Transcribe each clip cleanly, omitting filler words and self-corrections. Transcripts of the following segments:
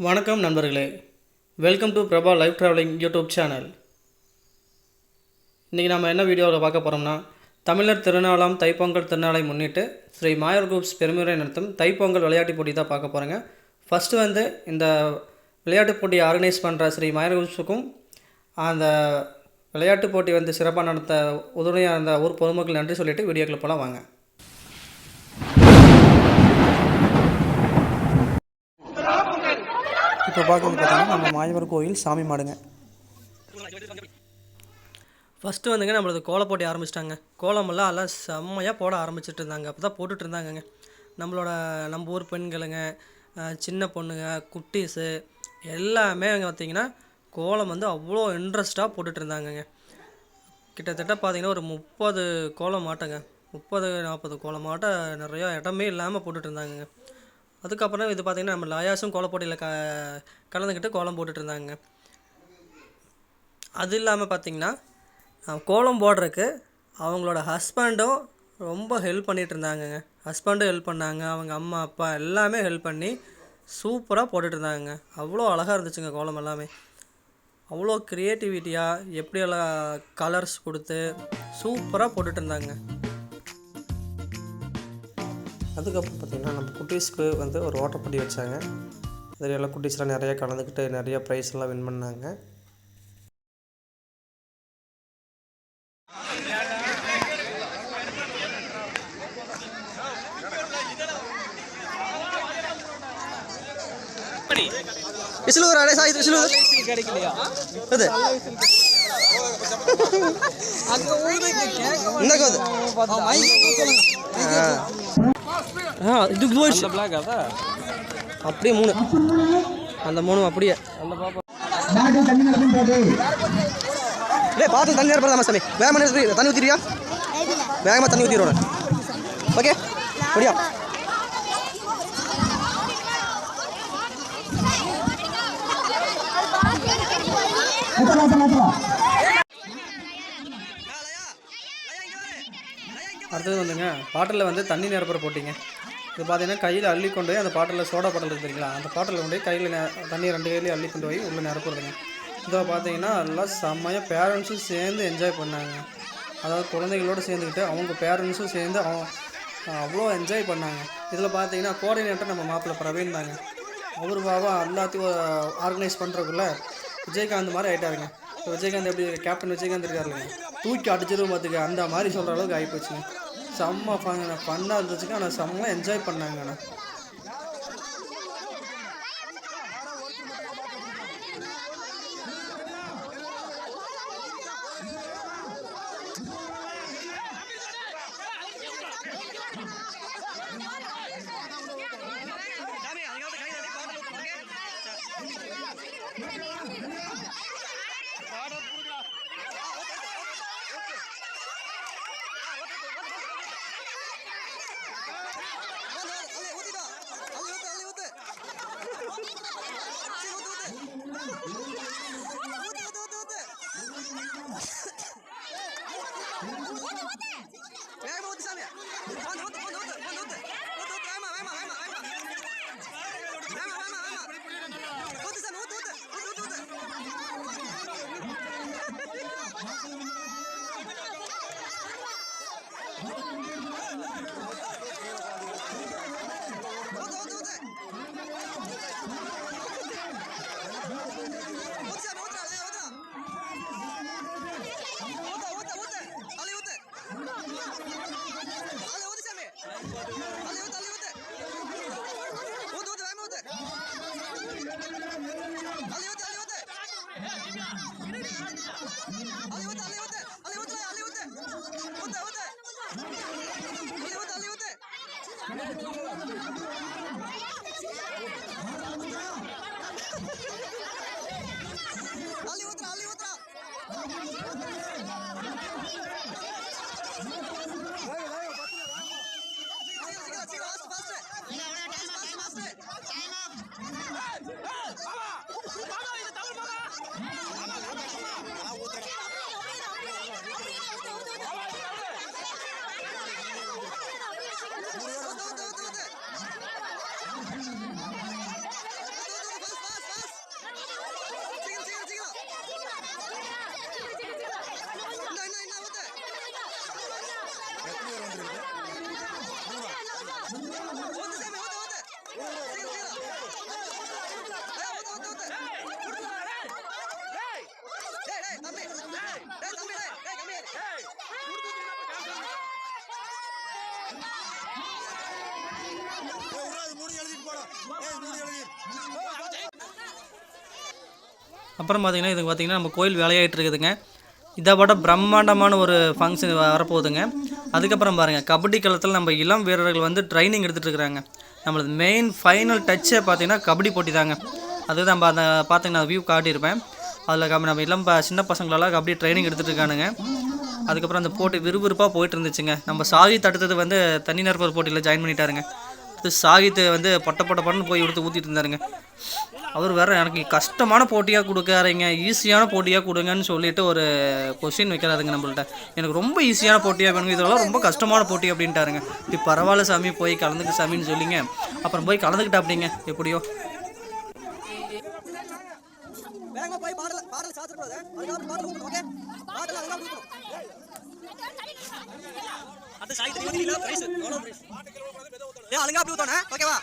வணக்கம் நண்பர்களே, welcome to Prabha life travelling YouTube channel. இன்றைக்கி நம்ம என்ன வீடியோவில் பார்க்க போகிறோம்னா, தமிழர் திருநாளாம் தைப்பொங்கல் திருநாளை முன்னிட்டு ஸ்ரீ மாயர் குரூப்ஸ் பெருமையுரை நடத்தும் தைப்பொங்கல் விளையாட்டுப் போட்டி தான் பார்க்க போகிறேங்க. ஃபஸ்ட்டு இந்த விளையாட்டுப் போட்டியை ஆர்கனைஸ் பண்ணுற ஸ்ரீ மாயர் குரூப்ஸுக்கும் அந்த விளையாட்டுப் போட்டி சிறப்பாக நடத்த உதவியாக இருந்த ஊர் பொதுமக்கள் நன்றி சொல்லிவிட்டு வீடியோக்களை போகலாம் வாங்க. இப்போ பார்க்குறது பார்த்தீங்கன்னா நம்ம மாயவர் கோயில் சாமி மாடுங்க. ஃபஸ்ட்டு நம்மளது கோலம் போட்டி ஆரம்பிச்சிட்டாங்க. கோலமெல்லாம் எல்லாம் செம்மையாக போட ஆரம்பிச்சிட்டு இருந்தாங்க. அப்போ தான் போட்டுட்டு இருந்தாங்கங்க. நம்ம ஊர் பெண்களுங்க, சின்ன பொண்ணுங்க, குட்டீஸு எல்லாமே அங்கே பார்த்திங்கன்னா கோலம் அவ்வளோ இன்ட்ரெஸ்ட்டாக போட்டுட்டு இருந்தாங்கங்க. கிட்டத்தட்ட பார்த்திங்கன்னா ஒரு 30 கோலம் மாட்டங்க, 30-40 கோலம் மாட்ட நிறையா இடமே இல்லாமல் போட்டுட்டு இருந்தாங்கங்க. அதுக்கப்புறம் இது பார்த்திங்கன்னா நம்ம லாயாஸும் கோலம் போட்டியில் கலந்துக்கிட்டு கோலம் போட்டுட்டு இருந்தாங்க. அது இல்லாமல் பார்த்திங்கன்னா கோலம் போடுறதுக்கு அவங்களோட ஹஸ்பண்டும் ரொம்ப ஹெல்ப் பண்ணிகிட்டு இருந்தாங்கங்க. ஹஸ்பண்டும் ஹெல்ப் பண்ணாங்க, அவங்க அம்மா அப்பா எல்லாமே ஹெல்ப் பண்ணி சூப்பராக போட்டுட்டு இருந்தாங்க. அவ்வளோ அழகாக இருந்துச்சுங்க கோலம் எல்லாமே. அவ்வளோ க்ரியேட்டிவிட்டியாக எப்படியெல்லாம் கலர்ஸ் கொடுத்து சூப்பராக போட்டுட்டு இருந்தாங்க. அதுக்கப்புறம் பார்த்திங்கன்னா நம்ம குட்டீஸ்க்கு ஒரு ஓட்டப்போட்டி வச்சாங்க. அதில் எல்லாம் குட்டீஸ்லாம் நிறையா கலந்துக்கிட்டு நிறையா ப்ரைஸ் எல்லாம் வின் பண்ணாங்க. கிடைக்கலையா அப்படியே 3 அந்த 3 அப்படியே பார்த்து தண்ணி நேரம் சாமி. வேகமாக தண்ணி ஊற்றிடுறியா? வேகமாக தண்ணி ஊற்றிடுவோம். ஓகே அப்படியா? அடுத்தது பாட்டிலில் தண்ணி நிரப்புற போட்டிங்க. இது பார்த்தீங்கன்னா கையில் அள்ளி கொண்டு போய் அந்த பாட்டிலில் சோடா பாட்டில் இருக்குதுங்களா, அந்த பாட்டிலில் கொண்டு போய் கையில் தண்ணி 2 கையிலையும் அள்ளி கொண்டு போய் உள்ளே நிரப்புறதுங்க. இதில் பார்த்தீங்கன்னா எல்லாம் செம்மையாக பேரண்ட்ஸும் சேர்ந்து என்ஜாய் பண்ணாங்க. அதாவது குழந்தைகளோடு சேர்ந்துக்கிட்டு அவங்க பேரண்ட்ஸும் சேர்ந்து அவ்வளோ என்ஜாய் பண்ணாங்க. இதில் பார்த்தீங்கன்னா கோஆர்டினேட்டர் நம்ம மாப்பிள்ளை பிரவீன் தாங்க. அவர் பாவா எல்லாத்தையும் ஆர்கனைஸ் பண்ணுறதுக்குள்ள விஜயகாந்த் மாதிரி ஆகிட்டாருங்க. இப்போ விஜயகாந்த் எப்படி கேப்டன் விஜயகாந்த் இருக்காருங்க, தூக்கி அடிச்சிடும் பார்த்துக்க அந்த மாதிரி சொல்கிற அளவுக்கு ஆகிப்போச்சுங்க. செம்ம ஃபன்னாக இருந்துச்சுங்க. ஆனால் செம்ம என்ஜாய் பண்ணாங்க. ஆனால் அப்புறம் பார்த்திங்கன்னா இது பார்த்திங்கன்னா நம்ம கோயில் வேலையாகிட்டு இருக்குதுங்க. இதை விட பிரம்மாண்டமான ஒரு ஃபங்க்ஷன் வரப்போகுதுங்க. அதுக்கப்புறம் பாருங்கள், கபடி களத்தில் நம்ம இளம் வீரர்கள் வந்து ட்ரைனிங் எடுத்துகிட்டு இருக்கிறாங்க. நம்மளது மெயின் ஃபைனல் டச்சே பார்த்திங்கன்னா கபடி போட்டி தாங்க. அது நம்ம அந்த பார்த்திங்கன்னா வியூ காட்டியிருப்பேன். அதில் நம்ம இளம் சின்ன பசங்களெல்லாம் கபடி ட்ரைனிங் எடுத்துகிட்டு இருக்கானுங்க. அதுக்கப்புறம் அந்த போட்டி விறுவிறுப்பாக போயிட்டு இருந்துச்சுங்க. நம்ம சாகித் அடுத்தது வந்து தண்ணி நிரப்பர் போட்டியில் ஜாயின் பண்ணிட்டாருங்க. அடுத்து சாகித் வந்து பட்டன்னு போய் எடுத்து ஊற்றிட்டு இருந்தாருங்க. அவர் வேறு எனக்கு கஷ்டமான போட்டியாக கொடுக்காதீங்க, ஈஸியான போட்டியாக கொடுங்கன்னு சொல்லிட்டு ஒரு கொஸ்டின் வைக்கிறாருங்க நம்மள்ட்ட. எனக்கு ரொம்ப ஈஸியான போட்டியாக வேணுங்க, இதெல்லாம் ரொம்ப கஷ்டமான போட்டி அப்படின்ட்டாருங்க. இப்படி பரவாயில்ல சாமி, போய் கலந்துக்கு சாமின்னு சொல்லிங்க. அப்புறம் போய் கலந்துக்கிட்டா அப்படிங்க எப்படியோ. ஓகேவா?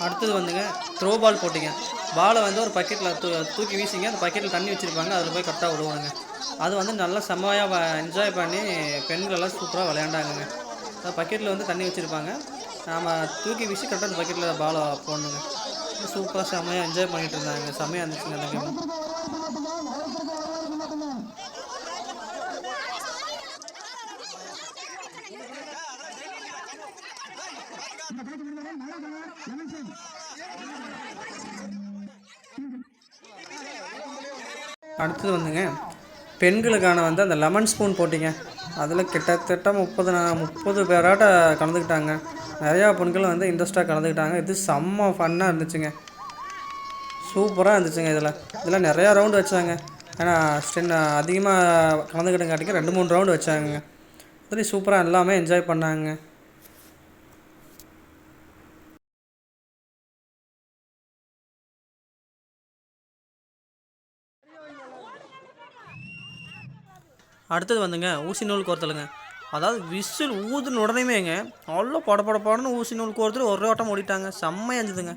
அடுத்தது வந்துங்க த்ரோ பால் போட்டிங்க. பாலை வந்து ஒரு பக்கெட்டில் தூக்கி வீசிங்க. அந்த பக்கெட்டில் தண்ணி வச்சுருப்பாங்க, அதில் போய் கரெக்டாக விடுவாங்க. அது வந்து நல்லா செம்மையாக என்ஜாய் பண்ணி பெண்களெல்லாம் சூப்பராக விளையாண்டாங்க. அந்த பக்கெட்டில் வந்து தண்ணி வச்சுருப்பாங்க, நாம் தூக்கி வீசி கரெக்டாக அந்த பக்கெட்டில் பாலை போடணுங்க. சூப்பராக செம்மையாக என்ஜாய் பண்ணிகிட்டு இருந்தாங்க. செம்மையாக இருந்துச்சுங்க அந்த கேம். அடுத்தது வந்துங்க பெண்களுக்கான வந்து அந்த லெமன் ஸ்பூன் போட்டிங்க. அதில் கிட்டத்தட்ட 30 பேராட்ட கலந்துக்கிட்டாங்க. நிறையா பெண்கள் வந்து இன்ட்ரெஸ்ட்டாக கலந்துக்கிட்டாங்க. இது செம்ம ஃபன்னாக இருந்துச்சுங்க, சூப்பராக இருந்துச்சுங்க. இதில் நிறையா ரவுண்டு வச்சாங்க. ஏன்னா அதிகமாக கலந்துக்கிட்டங்காட்டிங்க 2-3 ரவுண்டு வச்சாங்க. இதுலேயும் சூப்பராக எல்லாமே என்ஜாய் பண்ணாங்க. அடுத்தது வந்துங்க ஊசி நூல் கோர்த்தலுங்க. அதாவது விசில் ஊதுன உடனேமேங்க அவ்வளோ படப்படப்பாடுன்னு ஊசி நூல் கோர்த்துட்டு ஒரு ஓட்டம் ஓடிட்டாங்க. செம்மையாக இருந்ததுங்க.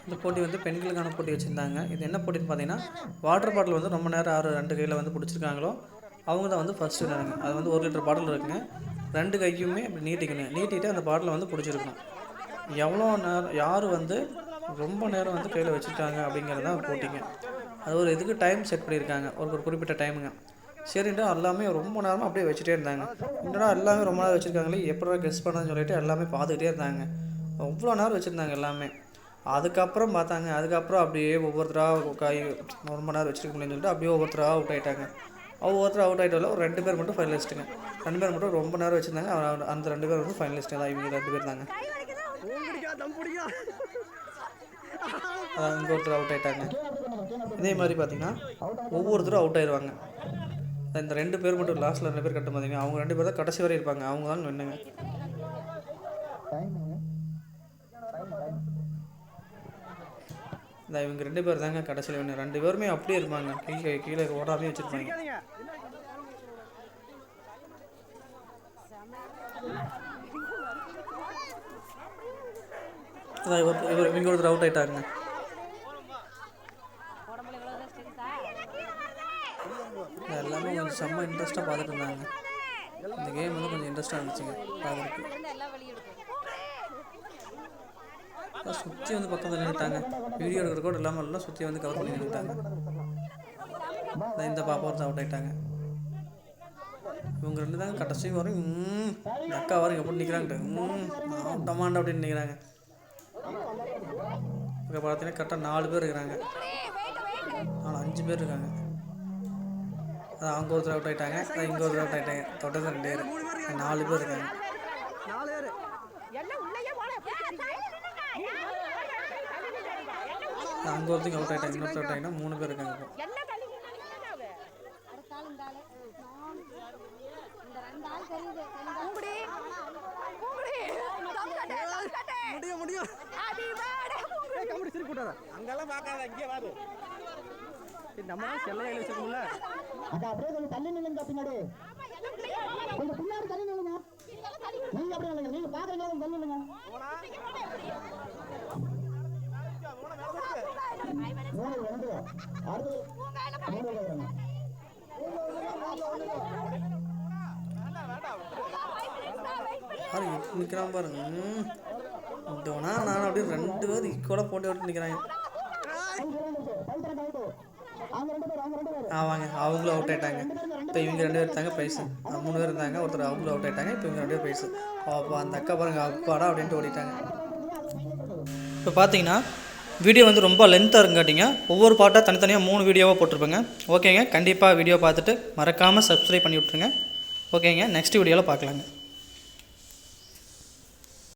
இந்த போட்டி வந்து பெண்களுக்கான போட்டி வச்சுருந்தாங்க. இது என்ன போட்டின்னு பார்த்தீங்கன்னா, வாட்டர் பாட்டில் வந்து ரொம்ப நேரம் 2 கையில் வந்து பிடிச்சிருக்காங்களோ அவங்க தான் வந்து ஃபஸ்ட்டு விளையாடுங்க. அது வந்து 1 லிட்டர் பாட்டில் இருக்குங்க. 2 கையுமே இப்படி நீட்டிட்டு அந்த பாட்டிலை வந்து பிடிச்சிருக்கணும். எவ்வளோ நேரம் யார் வந்து ரொம்ப நேரம் வந்து கையில் வச்சுருக்காங்க அப்படிங்கிறது தான் போட்டிங்க. அது ஒரு இதுக்கு டைம் செட் பண்ணியிருக்காங்க, ஒரு குறிப்பிட்ட டைமுங்க. சரின்ட்டு எல்லாமே ரொம்ப நேரமாக அப்படியே வச்சுட்டே இருந்தாங்க. என்னடா எல்லாமே ரொம்ப நேரம் வச்சுருக்காங்களே, எப்படா கெஸ் பண்ணான்னு சொல்லிட்டு எல்லாமே பார்த்துக்கிட்டே இருந்தாங்க. அவ்வளோ நேரம் வச்சுருந்தாங்க எல்லாமே. அதுக்கப்புறம் பார்த்தாங்க, அதுக்கப்புறம் அப்படியே ஒவ்வொருத்தராக ரொம்ப நேரம் வச்சுருக்க முடியும்னு சொல்லிட்டு அப்படியே ஒவ்வொருத்தராக அவுட் ஆகிட்டாங்க. ஒவ்வொருத்தர் அவுட் ஆகிட்டால ஒரு 2 பேர் மட்டும் ஃபைனலிஸ்ட்டுங்க. 2 பேர் மட்டும் ரொம்ப நேரம் வச்சுருந்தாங்க. அந்த 2 பேர் வந்து ஃபைனலிஸ்ட்டு தான். இவங்க 2 பேர் தாங்க. இங்கே ஒருத்தர் அவுட் ஆகிட்டாங்க. இதே மாதிரி பார்த்திங்கன்னா ஒவ்வொருத்தரும் அவுட் ஆயிடுவாங்க. இந்த 2 பேர் மட்டும் லாஸ்ட்டில் 2 பேர் கட்டும் பார்த்தீங்கன்னா அவங்க 2 பேர் தான் கடைசி வரை இருப்பாங்க. அவங்க தான் நின்னுங்க. இவங்க 2 பேர் தாங்க கடைசியில் வேணும். 2 பேருமே அப்படியே இருப்பாங்க, கீழே ஓடாமே வச்சுருப்பாங்க. இவங்க ஒருத்தர் அவுட் ஆகிட்டாங்க. எல்லாமே கொஞ்சம் செம்ம இன்ட்ரெஸ்ட்டாக பார்த்துட்டு இருந்தாங்க. இந்த கேம் வந்து கொஞ்சம் இன்ட்ரெஸ்ட்டாக இருந்துச்சுங்க பார்க்குறதுக்கு. சுற்றி வந்து பக்கத்தில் நின்றுட்டாங்க. வீடியோ எடுக்கிற கூட இல்லாமல் எல்லாம் சுற்றி வந்து கவர் பண்ணி நின்றுட்டாங்க. இந்த பாப்பா ஒருத்தர் அவுட் ஆகிட்டாங்க. இவங்க 2 தாங்க கடைசி வரையும் இந்த அக்கா வரையும் எப்படி நிற்கிறாங்கட்டு டமாண்டா அப்படின்னு நிற்கிறாங்க. இப்போ பார்த்தீங்கன்னா கரெக்டாக 4 பேர் இருக்கிறாங்க. 5 பேர் இருக்காங்க. அவங்க ஒருத்தர் அவுட் ஆகிட்டாங்க, இங்கே ஒருத்தர் அவுட் ஆகிட்டாங்க. தொடர்ந்து 2 பேர், 4 பேர் இருக்காங்க. அங்கே ஒருத்தங்க அவுட் ஆகிட்டாங்க, இன்னொருத்தர் அவுட் ஆகிட்டா 3 பேர் இருக்காங்க. இப்போ அங்கிட்ட அங்கெல்லாம் பார்க்காத இங்கே வாரு நம்ம செல்லையில வச்சிருக்கோம்ல அக்கா அப்படியே கொஞ்சம் தள்ளி நில்லுங்க பின்னாடி கொஞ்சம் பின்னாடி தள்ளி நில்லுங்க நீங்க அப்படியே நில்லுங்க நீங்க பாக்குறீங்க தள்ளி நில்லுங்க மூணு ரெண்டு அடுத்து நிற்கிறான் பாருங்க டோனா நான் அப்படியே 2 பேர் ஈக்குவலாக போட்டு விட்டு நிற்கிறாங்க வாங்க அவங்களும் அவுட் ஆகிட்டாங்க இப்போ இவங்க 2 பேர் இருந்தாங்க பைசு 3 பேர் இருந்தாங்க ஒருத்தர் அவங்களும் அவுட் ஆகிட்டாங்க இப்போ இவங்க 2 பேர் பைசு அப்போ அந்த அக்கா பாருங்க அப்பாடா அப்படின்ட்டு ஓடிட்டாங்க இப்போ பார்த்தீங்கன்னா வீடியோ வந்து ரொம்ப லென்த்தாக இருங்காட்டிங்க ஒவ்வொரு பாட்டாக தனித்தனியாக 3 வீடியோவாக போட்டிருப்பேங்க ஓகேங்க கண்டிப்பாக வீடியோ பார்த்துட்டு மறக்காமல் சப்ஸ்கிரைப் பண்ணி விட்ருங்க ஓகேங்க நெக்ஸ்ட் வீடியோவில் பார்க்கலாங்க